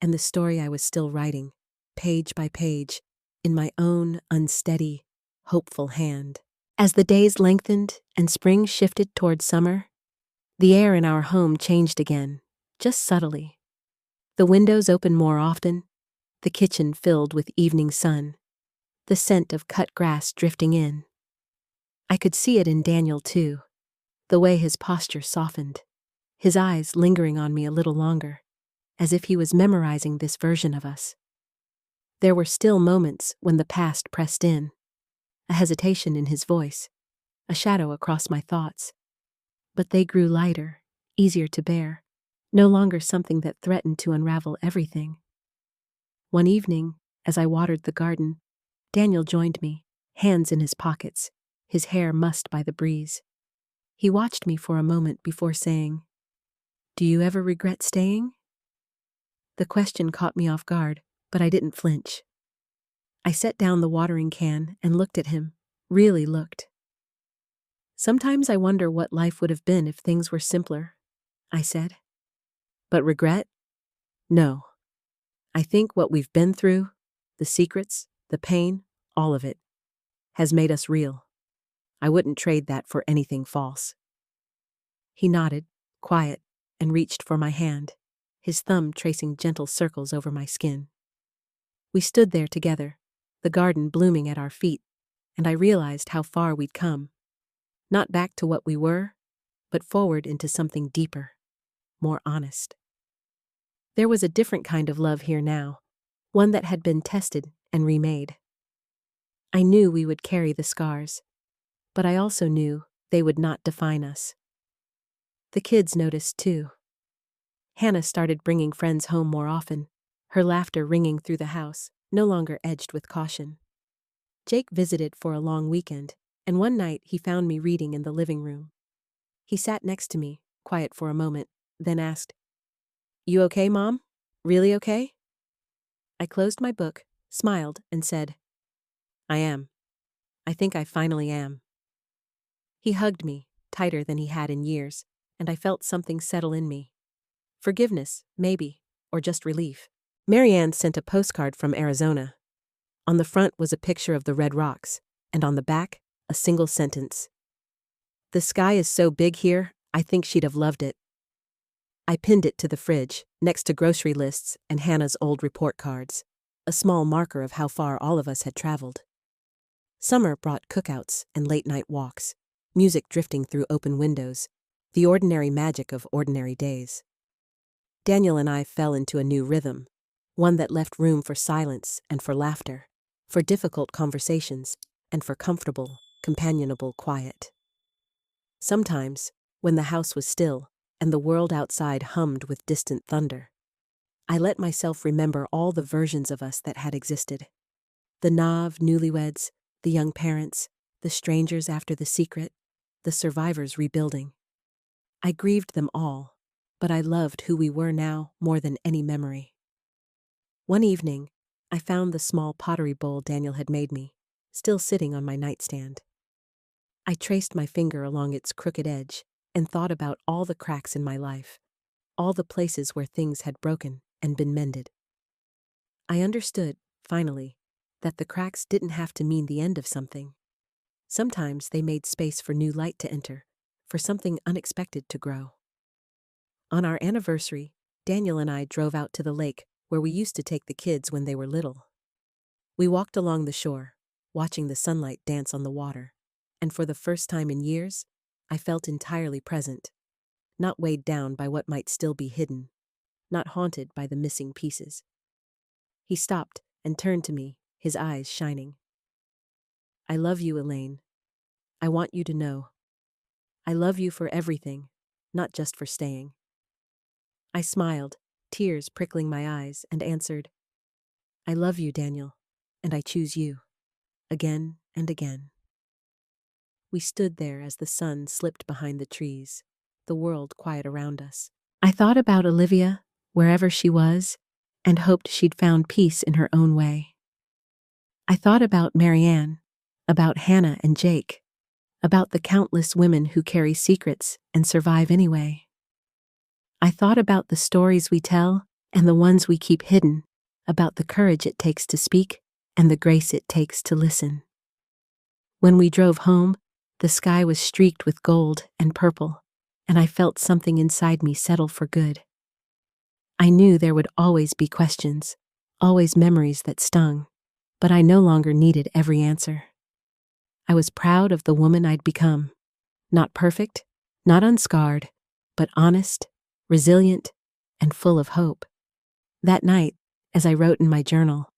and the story I was still writing, page by page, in my own unsteady, hopeful hand. As the days lengthened and spring shifted toward summer, the air in our home changed again, just subtly. The windows opened more often, the kitchen filled with evening sun, the scent of cut grass drifting in. I could see it in Daniel too, the way his posture softened, his eyes lingering on me a little longer, as if he was memorizing this version of us. There were still moments when the past pressed in, a hesitation in his voice, a shadow across my thoughts. But they grew lighter, easier to bear, no longer something that threatened to unravel everything. One evening, as I watered the garden, Daniel joined me, hands in his pockets, his hair mussed by the breeze. He watched me for a moment before saying, "Do you ever regret staying?" The question caught me off guard, but I didn't flinch. I set down the watering can and looked at him, really looked. "Sometimes I wonder what life would have been if things were simpler," I said. "But regret? No. I think what we've been through, the secrets, the pain, all of it, has made us real. I wouldn't trade that for anything false." He nodded, quiet, and reached for my hand, his thumb tracing gentle circles over my skin. We stood there together, the garden blooming at our feet, and I realized how far we'd come. Not back to what we were, but forward into something deeper, more honest. There was a different kind of love here now, one that had been tested and remade. I knew we would carry the scars, but I also knew they would not define us. The kids noticed too. Hannah started bringing friends home more often, her laughter ringing through the house, no longer edged with caution. Jake visited for a long weekend, and one night he found me reading in the living room. He sat next to me, quiet for a moment, then asked, "You okay, Mom? Really okay?" I closed my book, smiled, and said, "I am. I think I finally am." He hugged me, tighter than he had in years, and I felt something settle in me. Forgiveness, maybe, or just relief. Marianne sent a postcard from Arizona. On the front was a picture of the red rocks, and on the back, a single sentence. "The sky is so big here, I think she'd have loved it. I pinned it to the fridge, next to grocery lists and Hannah's old report cards, a small marker of how far all of us had traveled. Summer brought cookouts and late-night walks, music drifting through open windows, the ordinary magic of ordinary days. Daniel and I fell into a new rhythm, one that left room for silence and for laughter, for difficult conversations, and for comfortable, companionable quiet. Sometimes, when the house was still and the world outside hummed with distant thunder, I let myself remember all the versions of us that had existed. The naive newlyweds, the young parents, the strangers after the secret, the survivors rebuilding. I grieved them all, but I loved who we were now more than any memory. One evening, I found the small pottery bowl Daniel had made me, still sitting on my nightstand. I traced my finger along its crooked edge and thought about all the cracks in my life, all the places where things had broken and been mended. I understood, finally, that the cracks didn't have to mean the end of something. Sometimes they made space for new light to enter, for something unexpected to grow. On our anniversary, Daniel and I drove out to the lake where we used to take the kids when they were little. We walked along the shore, watching the sunlight dance on the water, and for the first time in years, I felt entirely present, not weighed down by what might still be hidden, not haunted by the missing pieces. He stopped and turned to me, his eyes shining. I love you, Elaine. I want you to know. I love you for everything, not just for staying. I smiled, tears prickling my eyes, and answered, I love you, Daniel, and I choose you, again and again. We stood there as the sun slipped behind the trees, the world quiet around us. I thought about Olivia, wherever she was, and hoped she'd found peace in her own way. I thought about Marianne, about Hannah and Jake, about the countless women who carry secrets and survive anyway. I thought about the stories we tell and the ones we keep hidden, about the courage it takes to speak and the grace it takes to listen. When we drove home, the sky was streaked with gold and purple, and I felt something inside me settle for good. I knew there would always be questions, always memories that stung, but I no longer needed every answer. I was proud of the woman I'd become. Not perfect, not unscarred, but honest, resilient, and full of hope. That night, as I wrote in my journal,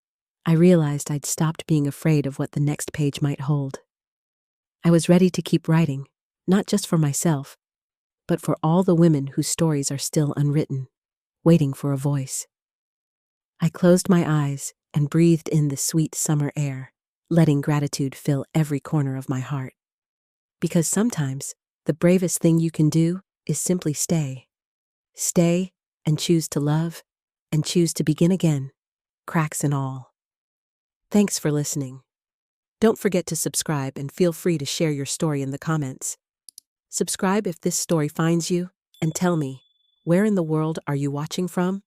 I realized I'd stopped being afraid of what the next page might hold. I was ready to keep writing, not just for myself, but for all the women whose stories are still unwritten, waiting for a voice. I closed my eyes and breathed in the sweet summer air, letting gratitude fill every corner of my heart. Because sometimes, the bravest thing you can do is simply stay. Stay and choose to love and choose to begin again, cracks and all. Thanks for listening. Don't forget to subscribe and feel free to share your story in the comments. Subscribe if this story finds you, and tell me, where in the world are you watching from?